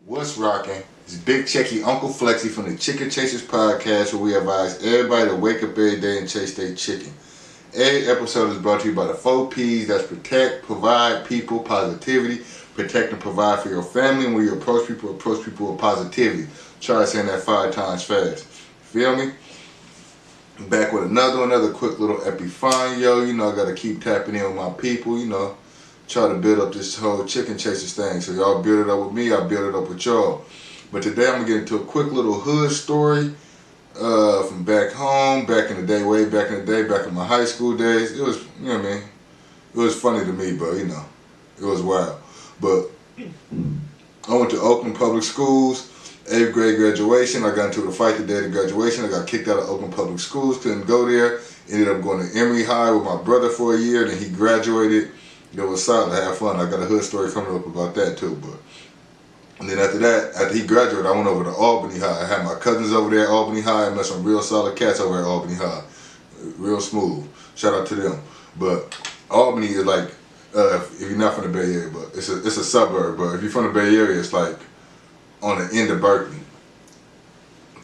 What's rocking? It's Big Checky, Uncle Flexy from the Chicken Chasers podcast, where we advise everybody to wake up every day and chase their chicken. Every episode is brought to you by the 4 P's. That's protect, provide, people, positivity. Protect and provide for your family. And when you approach people with positivity. Try saying that 5 times fast. Feel me? I'm back with another quick little epifanio. You know, I gotta keep tapping in with my people, you know. Try to build up this whole Chicken Chasers thing. So y'all build it up with me, I build it up with y'all. But today I'm gonna get into a quick little hood story from back home, back in the day, way back in the day, back in my high school days. It was, you know what I mean? It was funny to me, but you know, it was wild. But I went to Oakland Public Schools, 8th grade graduation. I got into a fight the day of graduation. I got kicked out of Oakland Public Schools, couldn't go there. Ended up going to Emory High with my brother for a year, then he graduated. It was solid, I had fun. I got a hood story coming up about that too. But and then after that, after he graduated, I went over to Albany High. I had my cousins over there at Albany High. I met some real solid cats over at Albany High. Real smooth. Shout out to them. But Albany is like, if you're not from the Bay Area, but it's a suburb. But if you're from the Bay Area, it's like on the end of Berkeley.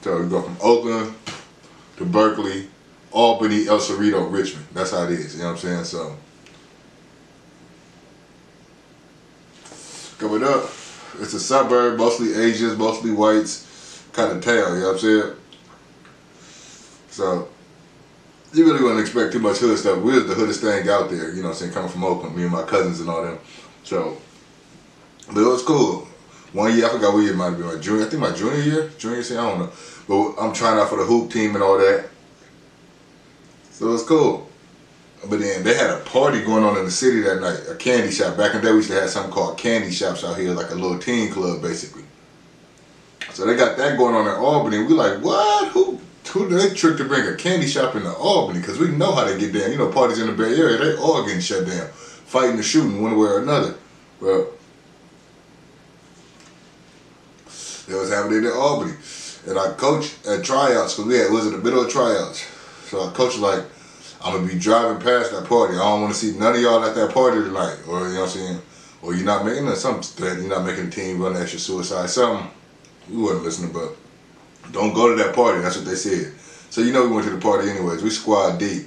So you go from Oakland to Berkeley, Albany, El Cerrito, Richmond. That's how it is. You know what I'm saying? So coming up, it's a suburb, mostly Asians, mostly whites, kind of town, you know what I'm saying? So, you really wouldn't expect too much hood stuff. We was the hoodest thing out there, you know what I'm saying, coming from Oakland, me and my cousins and all them. So, but it was cool. One year, I forgot what year it might have been, my junior, I think my junior year, I don't know. But I'm trying out for the hoop team and all that. So it was cool. But then they had a party going on in the city that night, a candy shop. Back in the day, we used to have something called candy shops out here, like a little teen club, basically. So they got that going on in Albany. We like, what? Who did they trick to bring a candy shop into Albany? Because we know how they get down. You know, parties in the Bay Area, they all getting shut down. Fighting and shooting one way or another. Well, it was happening in Albany. And I coached at tryouts, because it was in the middle of tryouts. So our coach was like, I'm going to be driving past that party. I don't want to see none of y'all at that party tonight. Or, you know what I'm saying? Or you're not making something, you're not making the team run extra suicide. Something. We wasn't listening, but don't go to that party. That's what they said. So, you know, we went to the party anyways. We squad deep.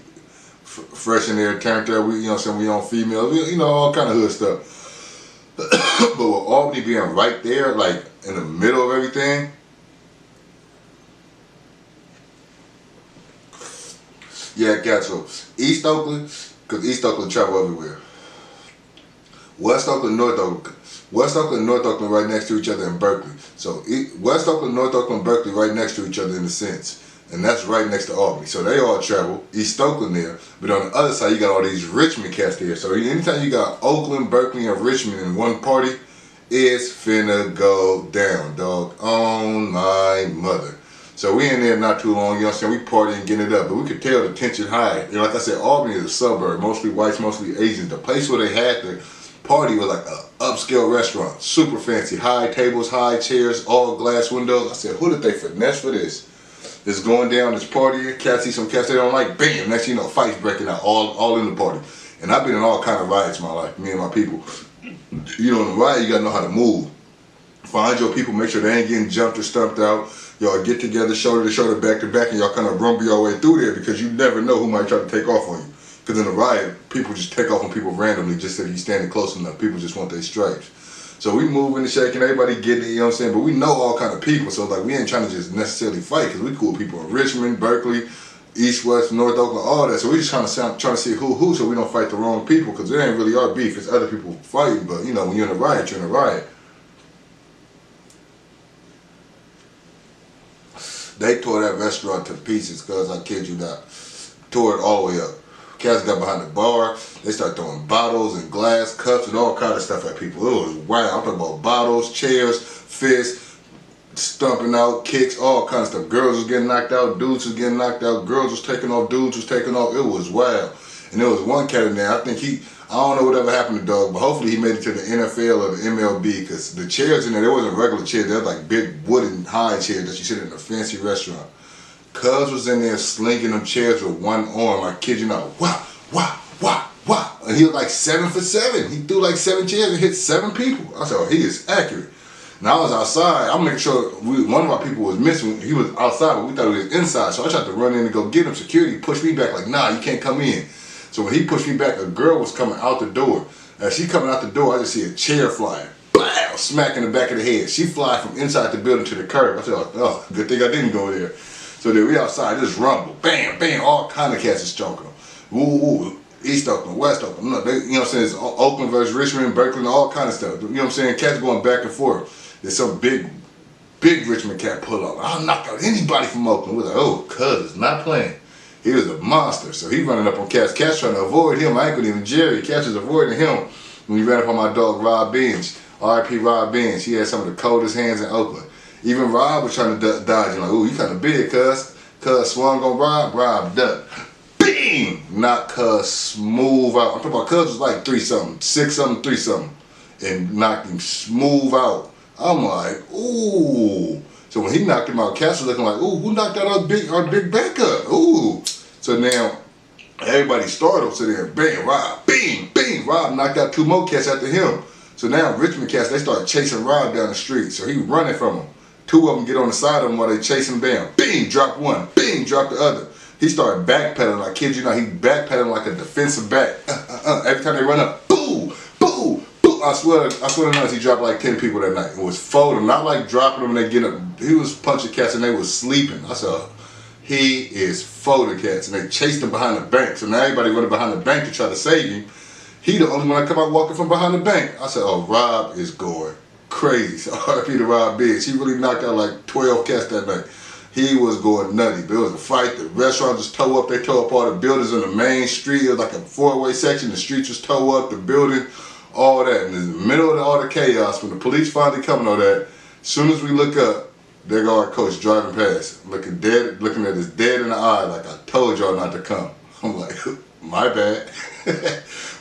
Fresh in there, turned up. We, you know what I'm saying? We on females. We, you know, all kind of hood stuff. But with Albany being right there, like in the middle of everything, yeah, gotcha. East Oakland, because East Oakland travel everywhere. West Oakland, North Oakland. West Oakland and North Oakland right next to each other in Berkeley. So West Oakland, North Oakland, Berkeley right next to each other in a sense. And that's right next to Albany. So they all travel. East Oakland there. But on the other side, you got all these Richmond cats there. So anytime you got Oakland, Berkeley, and Richmond in one party, it's finna go down, dog. On my mother. So we in there not too long, you know what I'm saying? We partying, getting it up, but we could tell the tension high. You know, like I said, Albany is a suburb, mostly whites, mostly Asians. The place where they had the party was like an upscale restaurant, super fancy, high tables, high chairs, all glass windows. I said, who did they finesse for this? It's going down, it's partying, cats see some cats they don't like, bam, next thing you know, fights breaking out, all in the party. And I've been in all kind of riots in my life, me and my people. You know, in the riot, you gotta know how to move. Find your people, make sure they ain't getting jumped or stumped out. Y'all get together, shoulder to shoulder, back to back, and y'all kind of rumble your way through there because you never know who might try to take off on you. Because in a riot, people just take off on people randomly just if you're standing close enough. People just want their stripes. So we moving and shaking, everybody getting it, you know what I'm saying? But we know all kind of people, so like we ain't trying to just necessarily fight because we cool people in Richmond, Berkeley, East, West, North Oakland, all that. So we just trying to see who so we don't fight the wrong people because it ain't really our beef. It's other people fighting, but you know, when you're in a riot, you're in a riot. They tore that restaurant to pieces, cuz I kid you not. Tore it all the way up. Cats got behind the bar. They started throwing bottles and glass cups and all kind of stuff at people. It was wild. I'm talking about bottles, chairs, fists, stumping out, kicks, all kind of stuff. Girls was getting knocked out, dudes was getting knocked out, girls was taking off, dudes was taking off. It was wild. And there was one cat in there, I think I don't know whatever happened to Doug, but hopefully he made it to the NFL or the MLB because the chairs in there wasn't regular chairs. They were like big wooden high chairs that you sit in a fancy restaurant. Cuz was in there slinging them chairs with one arm. I kid you not. Wah, wah, wah, wah. And he was like 7 for 7. He threw like 7 chairs and hit 7 people. I said, oh, he is accurate. Now I was outside. I'm making sure one of our people was missing. He was outside, but we thought he was inside. So I tried to run in and go get him. Security pushed me back like, nah, you can't come in. So when he pushed me back, a girl was coming out the door. As she coming out the door, I just see a chair flying. Blah! Smack in the back of the head. She fly from inside the building to the curb. I said, oh, good thing I didn't go there. So then we outside, just rumble. Bam, bam, all kind of cats is choking them. Woo, East Oakland, West Oakland. No, you know what I'm saying? It's Oakland versus Richmond, Berkeley, all kind of stuff. You know what I'm saying? Cats going back and forth. There's some big Richmond cat pull up. I'll knock out anybody from Oakland. We're like, oh, cuz, not playing. He was a monster. So he running up on Cats. Cats trying to avoid him. I ain't gonna even Jerry. Cats was avoiding him when he ran up on my dog Rob Benz. R.I.P. Rob Benz. He had some of the coldest hands in Oakland. Even Rob was trying to dodge him. Like, ooh, you kind of big, cuz. Cuz swung on Rob ducked. Bing! Knocked cuz smooth out. I'm talking about cuz was like 3-something, 6-something, 3-something. And knocked him smooth out. I'm like, ooh. So when he knocked him out, Cass was looking like, ooh, who knocked out our big backup? Ooh. So now everybody startled. So then, bam, Rob, bing, bing. Rob knocked out 2 more cats after him. So now Richmond cats, they start chasing Rob down the street. So he running from them. 2 of them get on the side of him while they chase him down. Bing, drop one. Bing, drop the other. He started backpedaling. I kid you not, he backpedaling like a defensive back. Every time they run up, boo, boo. I swear to nuts, he dropped like 10 people that night. It was folding, not like dropping them and they get up. He was punching cats and they was sleeping. I said, he is folding cats. And they chased him behind the bank. So now everybody running behind the bank to try to save him. He the only one that come out walking from behind the bank. I said, oh, Rob is going crazy. So R.I.P. to Rob Biggs. He really knocked out like 12 cats that night. He was going nutty. But it was a fight. The restaurant just tore up. They tore up all the buildings on the main street. It was like a 4-way section. The streets was tore up. The building. All that, and in the middle of all the chaos, when the police finally coming on that, as soon as we look up, there go our coach driving past, looking at us dead in the eye, like I told y'all not to come. I'm like, my bad.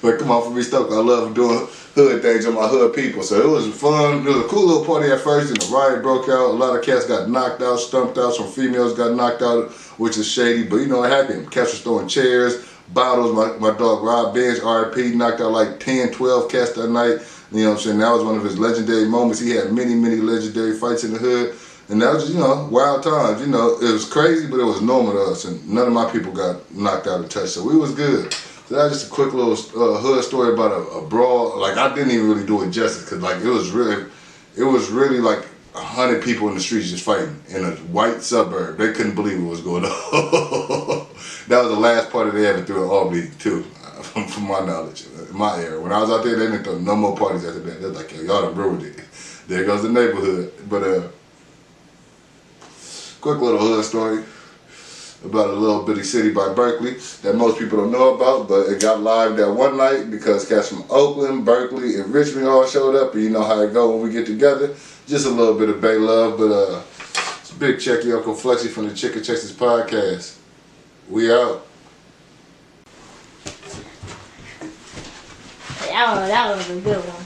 But come on, for me, Stoke, I love doing hood things on my hood people. So it was fun. It was a cool little party at first, and the riot broke out. A lot of cats got knocked out, stumped out. Some females got knocked out, which is shady. But you know what happened? Cats was throwing chairs. Bottles, my dog Rob Benz, R.I.P. knocked out like 10, 12 cats that night. You know what I'm saying? That was one of his legendary moments. He had many, many legendary fights in the hood. And that was just, you know, wild times. You know, it was crazy, but it was normal to us. And none of my people got knocked out or touched. So we was good. So that was just a quick little hood story about a brawl. Like, I didn't even really do it justice because, like, it was really like 100 people in the streets just fighting in a white suburb. They couldn't believe what was going on. That was the last party they ever threw in Albany, too, from my knowledge, in my era. When I was out there, they didn't throw no more parties after that. They're like, yo, y'all done ruined it. There goes the neighborhood. But quick little hood story about a little bitty city by Berkeley that most people don't know about, but it got live that one night because cats from Oakland, Berkeley, and Richmond all showed up, and you know how it go when we get together. Just a little bit of Bay love, but it's Big Checky, Uncle Flexy from the Checky Chasers podcast. We out. That was a good one.